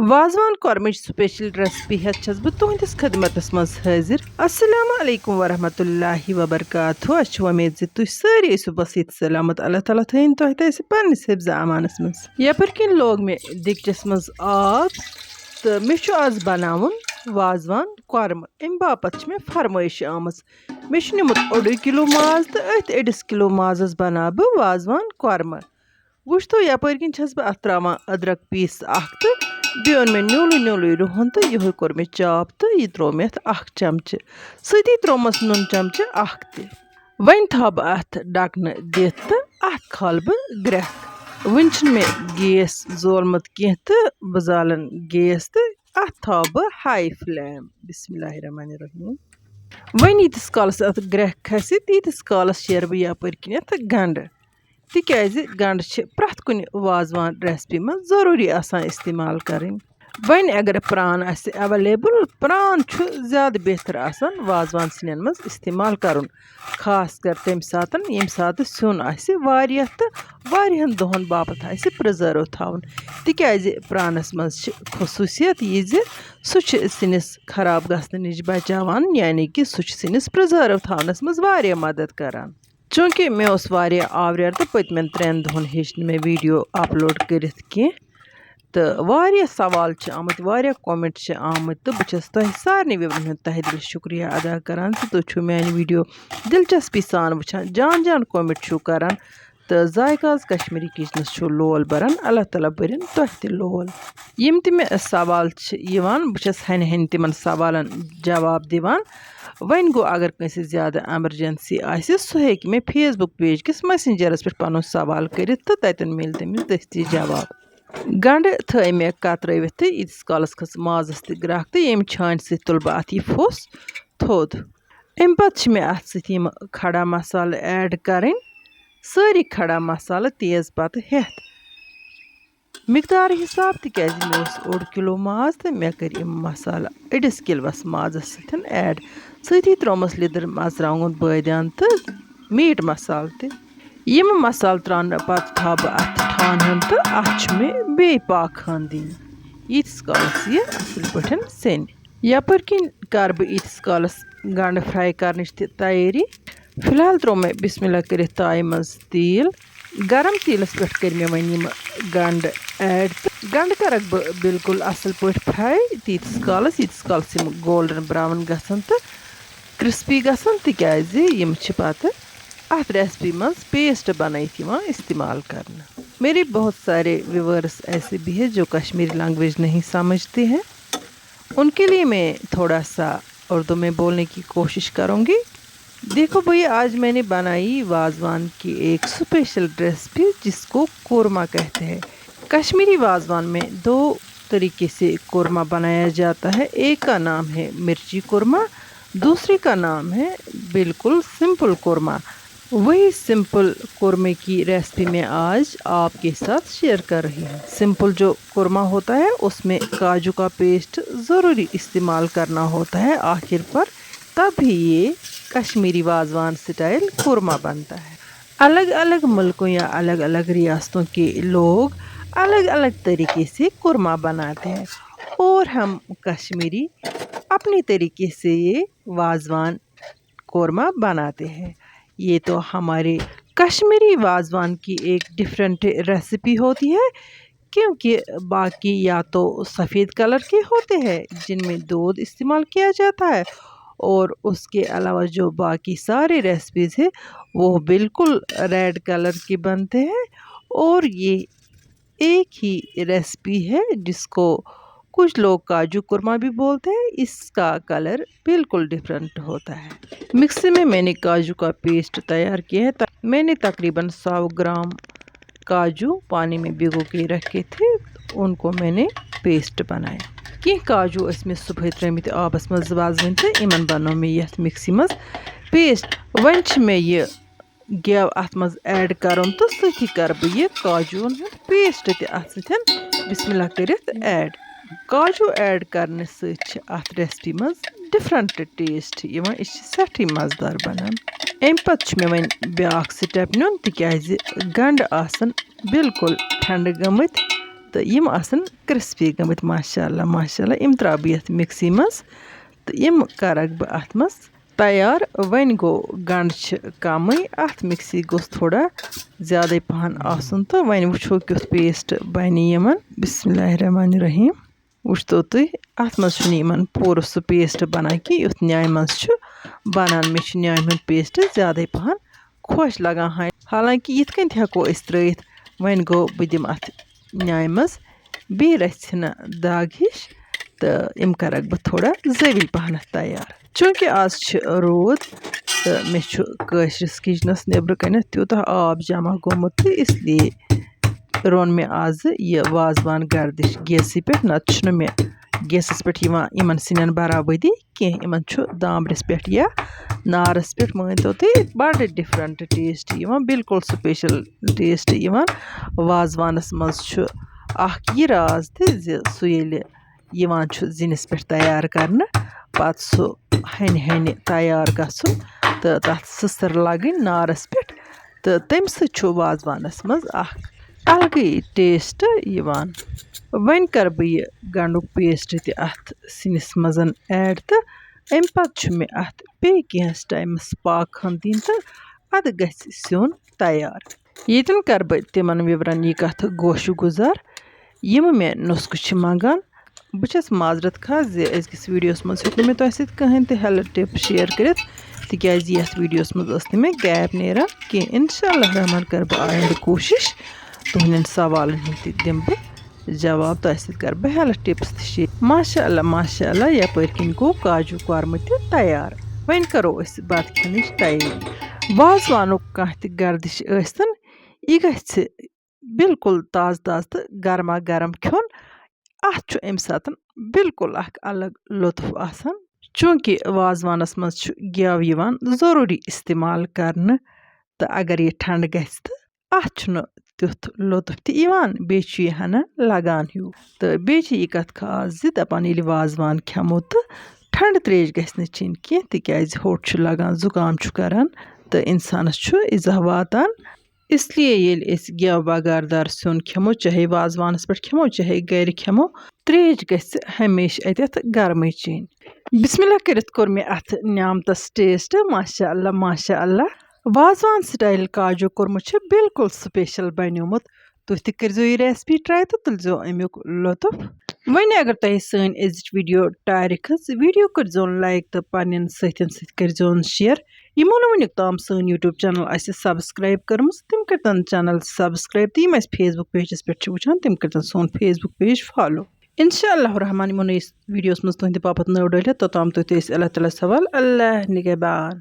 Wazwan کۄرمٕچ special recipe ہیتھ چھس بہٕ تُہنٛدِس خدمتس منٛز حٲضِر. السلام علیکم ورحمۃ اللہ وبرکاتہ. اَسہِ چھُ وۄمید زِ تُہۍ سٲری ٲسِو بس ییٚتہِ سلامت. اللہ تعالیٰ تھٲیِن تۄہہِ تہِ ٲسِو پننِس حِفظِ امانس منٛز. یپٲرۍ کِنۍ لوگ مےٚ دِگچس منٛز آب تہٕ مےٚ چھُ آز بناوُن وازوان کۄرمہٕ. امہِ باپتھ چھِ مےٚ فرمٲیش آمٕژ. مےٚ چھُ نِمُت 1.5 کِلوٗ ماز تہٕ أتھۍ 1.5 کِلوٗ مازس بناو بہٕ وازوان کۄرمہٕ. وٕچھتو یپٲرۍ کِنۍ چھس بہٕ اتھ تراوان أدرک پیٖس اکھ تہٕ بیٚیہِ اوٚن مےٚ نیوٗلٕے رُہن تہٕ یِہوے کوٚر مےٚ چاپ تہٕ یہِ تروو مےٚ اتھ 1 چمچہٕ. سۭتی تروومَس نُن چمچہٕ 1 تہِ. وۄنۍ تھاو بہٕ اتھ ڈکنہٕ دِتھ تہٕ اتھ کھالہٕ بہٕ گرٮ۪کھ. وٕنہِ چھُنہٕ مےٚ گیس زولمُت کینٛہہ تہٕ بہٕ زالن گیس تہٕ اتھ تھاو بہٕ ہاے فلیم. بسم اللہ الرحمن الرحیم. وۄنۍ ییٖتِس کالس اتھ گرٮ۪کھ کھسہِ تیٖتِس کالس شیرٕ بہٕ یپٲرۍ کِنٮ۪تھ گنڈٕ. تِکیازِ گنڈٕ چھِ پرٛٮ۪تھ کُنہِ وازوان ریسپی منٛز ضروٗری آسان استعمال کرٕنۍ. وۄنۍ اگر پرٛان آسہِ ایویلیبل پرٛان چھُ زیادٕ بہتر آسان وازوان سِنٮ۪ن منٛز استعمال کرُن. خاص کر تمہِ ساتہٕ ییٚمہِ ساتہٕ سیُن آسہِ واریاہ تہٕ واریاہن دۄہن باپتھ آسہِ پرٛزٲرٕو تھاوُن. تِکیازِ پرٛانس منٛز چھِ خصوٗصیت یہِ زِ سُہ چھُ سِنِس خراب گژھنہٕ نِش بچاوان یعنی کہِ سُہ چھُ سِنِس پرٛزٲرٕو تھاونس منٛز واریاہ مدد کران. چوٗنٛکہِ مےٚ اوس واریاہ آوریر تہٕ پٔتمٮ۪ن 3 دۄہن ہیٚچھ نہٕ مےٚ ویٖڈیو اپلوڈ کٔرِتھ کینٛہہ تہٕ واریاہ سوال چھِ آمٕتۍ واریاہ کومنٹ چھِ آمٕتۍ تہٕ بہٕ چھس تۄہہِ سارنٕے وِوَن ہُنٛد تہہِ دِل شُکریہ ادا کران زِ تُہۍ چھِو میانہِ ویٖڈیو دِلچسپی سان وٕچھان جان کومنٹ چھِو کران تہٕ ذایقاز کشمیٖری کِچنس چھُ لول بران. اللہ تعالیٰ بٔرِن تۄہہِ تہِ لول. یِم تہِ مےٚ سوال چھِ یِوان بہٕ چھس ہنہِ تِمن سوالن جواب دِوان. وۄنۍ گوٚو اگر کٲنٛسہِ زیادٕ ایمرجنسی آسہِ سُہ ہیٚکہِ مےٚ فیس بُک پیج کِس میسنجرس پٮ۪ٹھ پنُن سوال کٔرِتھ تہٕ تتٮ۪ن مِلہِ تٔمِس دٔستی جواب. گنڈٕ تھٲے مےٚ کترٲوِتھ تہٕ ییٖتِس کالس کھٔژ مازس تہِ گرٛکھ تہٕ ییٚمہِ چھانہِ سۭتۍ تُل بہٕ اتھ یہِ پھوٚس تھوٚد. امہِ پتہٕ چھِ مےٚ اتھ سۭتۍ یِم کھڑا مسالہٕ ایڈ کرٕنۍ. سٲری کھڑا مسالہٕ تیز پتہٕ ہٮ۪تھ مقدار حساب تِکیازِ مےٚ اوس 1 کِلوٗ ماز تہٕ مےٚ کٔرۍ یِم مسالہٕ 1 کِلوٗوس مازس سۭتۍ ایڈ. سۭتی تروومَس لیدٕر مرژٕوانٛگُن بٲدیان تہٕ میٖٹ مسالہٕ تہِ. یِم مسالہٕ تراونہٕ پتہٕ تھاو بہٕ اتھ ٹھانٛڈ ہن تہٕ اتھ چھُ مےٚ بیٚیہِ پاکھ خان دِنۍ ییٖتِس کالس یہِ اصل پٲٹھۍ سینہِ. یپٲرۍ کِنۍ کرٕ بہٕ ییٖتِس کالس گنڈٕ فرٛاے کرنٕچ تہِ تیٲری. فِلحال تروو مےٚ بسم اللہ کٔرِتھ تایہِ منٛز تیٖل. گرم تیٖلس پٮ۪ٹھ کٔرۍ مےٚ وۄنۍ یِم گنڈٕ ایڈ تہٕ گنڈٕ کرکھ بہٕ بالکُل اصل پٲٹھۍ فرٛاے تیٖتِس کالس یِم گولڈن براوُن گژھن تہٕ کرسپی گژھن تِکیازِ یِم چھِ پتہٕ اتھ ریسپی منٛز پیسٹ بنٲیِتھ یِوان استعمال کرنہٕ. میرے بہت سارے ویورس ایسے بھی ہیں جو کشمیری لینگویج نہیں سمجھتے ہیں. ان کے لیے میں تھوڑا سا اردو میں بولنے کی کوشش کروں گی. دیکھو بھائی آج میں نے بنائی وازوان کی ایک اسپیشل ریسپی جس کو قورمہ کہتے ہیں. کشمیری وازوان میں 2 طریقے سے قورمہ بنایا جاتا ہے. ایک کا نام ہے مرچی قورمہ دوسرے کا نام ہے بالکل سمپل قورمہ. وہی سمپل قورمے کی ریسپی میں آج آپ کے ساتھ شیئر کر رہی ہوں. سمپل جو قورمہ ہوتا ہے اس میں کاجو کا پیسٹ ضروری استعمال کرنا ہوتا ہے آخر پر تبھی یہ کشمیری وازوان سٹائل قورمہ بنتا ہے. الگ الگ ملکوں یا الگ الگ ریاستوں کے لوگ الگ الگ طریقے سے قورمہ بناتے ہیں اور ہم کشمیری اپنے طریقے سے یہ وازوان قورمہ بناتے ہیں. یہ تو ہمارے کشمیری وازوان کی ایک ڈفرینٹ ریسپی ہوتی ہے کیونکہ باقی یا تو سفید کلر کے ہوتے ہیں جن میں دودھ استعمال کیا جاتا ہے اور اس کے علاوہ جو باقی سارے ریسپیز ہیں وہ بالکل ریڈ کلر کے بنتے ہیں. اور یہ ایک ہی ریسپی ہے جس کو کچھ لوگ کاجو قورمہ بھی بولتے ہیں. اس کا کلر بالکل ڈفرینٹ ہوتا ہے. مکسی میں نے کاجو کا پیسٹ تیار کیا ہے. میں نے تقریباً 100 گرام کاجو پانی میں بھگو کے رکھے تھے ان کو میں نے پیسٹ بنایا. کینٛہہ کاجو ٲسۍ مےٚ صُبحٲے ترٛٲمٕتۍ آبس منٛز وزوٕنۍ تہٕ یِمن بنوو مےٚ یتھ مکسی منٛز پیسٹ. وۄنۍ چھِ مےٚ یہِ گٮ۪و اتھ منٛز ایڈ کرُن تہٕ سۭتی کرٕ بہٕ یہِ کاجوٗوَن ہُنٛد پیسٹ تہِ اتھ سۭتۍ بسم اللہ کٔرِتھ ایڈ. کاجوٗ ایڈ کرنہٕ سۭتۍ چھِ اتھ ریسپی منٛز ڈفرنٹ ٹیسٹ یِوان. یہِ چھِ سٮ۪ٹھٕے مزٕدار بنان. امہِ پتہٕ چھُ مےٚ وۄنۍ بیٛاکھ سٹٮ۪پ نیُن تِکیازِ گنڈٕ آسن بالکل ٹھنڈٕ گٔمٕتۍ تہٕ یِم آسَن کرٛسپی گٔمٕتۍ ماشاءاللہ ماشاءاللہ یِم ترٛاوٕ بہٕ یَتھ مِکسی منٛز تہٕ یِم کَرَکھ بہٕ اَتھ منٛز تیار. وۄنۍ گوٚو گنٛڈٕ چھِ کَمٕے اَتھ مِکسی گوٚژھ تھوڑا زیادَے پَہَن آسُن تہٕ وۄنۍ وٕچھو کیُتھ پیسٹ بَنہِ یِمَن. بسم اللہ الرحمن الرحیم. وٕچھتو تُہۍ اَتھ منٛز چھُنہٕ یِمَن پوٗرٕ سُہ پیسٹ بَنان کینٛہہ یُتھ نیامہِ منٛز چھُ بَنان. مےٚ چھُ نیامہِ ہُنٛد پیسٹ زیادَے پَہَن خۄش لَگان. حالانکہِ یِتھ کٔنۍ تہِ ہٮ۪کو أسۍ ترٛٲیِتھ. وۄنۍ گوٚو بہٕ دِمہٕ اَتھ نیامہِ منٛز بیٚیہِ رَژھِ ہِنہ دگ ہِش تہٕ یِم کَرَکھ بہٕ تھوڑا زٲوِل پَہنَتھ تیار. چوٗنٛکہِ آز چھِ روٗد تہٕ مےٚ چھُ کٲشرِس کِچنَس نیٚبرٕ کَنٮ۪تھ تیوٗتاہ آب جمع گوٚمُت تہٕ اِسلیے روٚن مےٚ آزٕ یہِ وازوان گردِش گیسٕے پٮ۪ٹھ. نَتہٕ چھُنہٕ مےٚ گیسَس پٮ۪ٹھ یِوان یِمَن سِنٮ۪ن برابٔدی کینٛہہ. یِمَن چھُ دامبرِس پٮ۪ٹھ یا نارَس پٮ۪ٹھ مٲنۍتو تُہۍ بَڑٕ ڈِفرَنٛٹ ٹیسٹ یِوان. بِلکُل سُپیشَل ٹیسٹ یِوان. وازوانَس منٛز چھُ اَکھ یہِ راز تہِ زِ سُہ ییٚلہِ یِوان چھُ زِنِس پٮ۪ٹھ تیار کَرنہٕ پَتہٕ سُہ ہَنہِ ہَنہِ تیار گژھُن تہٕ تَتھ سٕسٕر لَگٕنۍ نارَس پٮ۪ٹھ تہٕ تَمہِ سۭتۍ چھُ وازوانَس منٛز اَکھ الگٕے ٹیسٹ یِوان. وۄنۍ کَرٕ بہٕ یہِ گنٛڈُک پیسٹ تہِ اَتھ سِنِس منٛز ایڈ تہٕ اَمہِ پَتہٕ چھُ مےٚ اَتھ بیٚیہِ کینٛہَس ٹایمَس پاکہٕ ہَن دِنۍ تہٕ اَدٕ گژھِ سیُن تیار. ییٚتٮ۪ن کَرٕ بہٕ تِمَن وِورَن یہِ کَتھٕ گوشہِ گُزار یِم مےٚ نُسخہٕ چھِ منٛگان. بہٕ چھَس معذرت خاص زِ أزکِس ویٖڈیوَس منٛز ہیوٚک نہٕ مےٚ تۄہہِ سۭتۍ کٕہٕنۍ تہِ ہٮ۪لٕپ ٹِپ شِیَر کٔرِتھ تِکیٛازِ یَتھ ویٖڈیوَس منٛز ٲس نہٕ مےٚ گیپ نیران کینٛہہ. اِنشاء اللہ رحمان کَرٕ بہٕ آیِندٕ کوٗشِش تُہٕنٛدٮ۪ن سوالَن ہُنٛد تہِ دِمہٕ بہٕ جواب. تۄہہِ سۭتۍ کَرٕ بہٕ ہٮ۪لٕتھ ٹِپٕس تہِ شِیَر. ماشاء اللہ ماشاء اللہ یَپٲرۍ کِنۍ گوٚو کاجوٗ کۄرمہٕ تہِ تیار. وۄنۍ کَرو أسۍ بَتہٕ کھٮ۪نٕچ تیٲری. وازوانُک کانٛہہ تہِ گردِش ٲسۍتَن یہِ گژھِ بِلکُل تازٕ تازٕ تہٕ گرما گرم کھیوٚن. اَتھ چھُ اَمہِ ساتہٕ بِلکُل اَکھ الگ لُطف آسان. چوٗنٛکہِ وازوانَس منٛز چھُ گٮ۪و یِوان ضروٗری اِستعمال کَرنہٕ تہٕ اگر یہِ ٹھنٛڈٕ گژھِ تہٕ اَتھ چھُنہٕ تیُتھ لُطف تہِ یِوان بیٚیہِ چھُ یہِ ہَنا لَگان ہیوٗ. تہٕ بیٚیہِ چھِ یہِ کَتھ خاص زِ دَپان ییٚلہِ وازوان کھٮ۪مو تہٕ ٹھنٛڈٕ ترٛیش گژھِ نہٕ چیٚنۍ کینٛہہ تِکیٛازِ ہوٚٹ چھُ لَگان زُکام چھُ کَران تہٕ اِنسانَس چھُ اِزاہ واتان. اِسلیے ییٚلہِ أسۍ گٮ۪و بَغار دار سیُن کھٮ۪مو چاہے وازوانَس پٮ۪ٹھ کھٮ۪مو چاہے گَرِ کھٮ۪مو ترٛیش گژھِ ہمیشہِ اَتٮ۪تھ گرمٕے چیٚنۍ. بِسمہِ اللہ کٔرِتھ کوٚر مےٚ اَتھ نیامتَس ٹیسٹ. ماشاء اللہ ماشاء اللہ وازوان سٹایل کاجوٗ کوٚرمُت چھُ بِلکُل سُپیشَل بَنیومُت. تُہۍ تہِ کٔرۍزیو یہِ ریسپی ٹرٛاے تہٕ تُلۍزیو اَمیُک لُطف. وۄنۍ اگر تۄہہِ سٲنۍ أزِچ ویٖڈیو ٹارِ کھٔژ ویٖڈیو کٔرۍزیون لایک تہٕ پنٛنٮ۪ن سۭتۍ کٔرۍزیون شِیَر. یِمو نہٕ وٕنیُک تام سٲنۍ یوٗٹیوٗب چَنَل آسہِ سبسکرایب کٔرمٕژ تِم کٔرۍتَن چَنَل سبسکرایب تہٕ یِم اَسہِ فیس بُک پیجَس پٮ۪ٹھ چھِ وٕچھان تِم کٔرۍتَن سون فیس بُک پیج فالو. اِنشاء اللہ رحمان یِمو نٔیِس ویٖڈیوَس منٛز تُہٕنٛدِ باپتھ نٔو ڈٲلِتھ توٚتام تُہۍ تہِ ٲسۍ اللہ تعالیٰ سوال اللہ نِگہبان.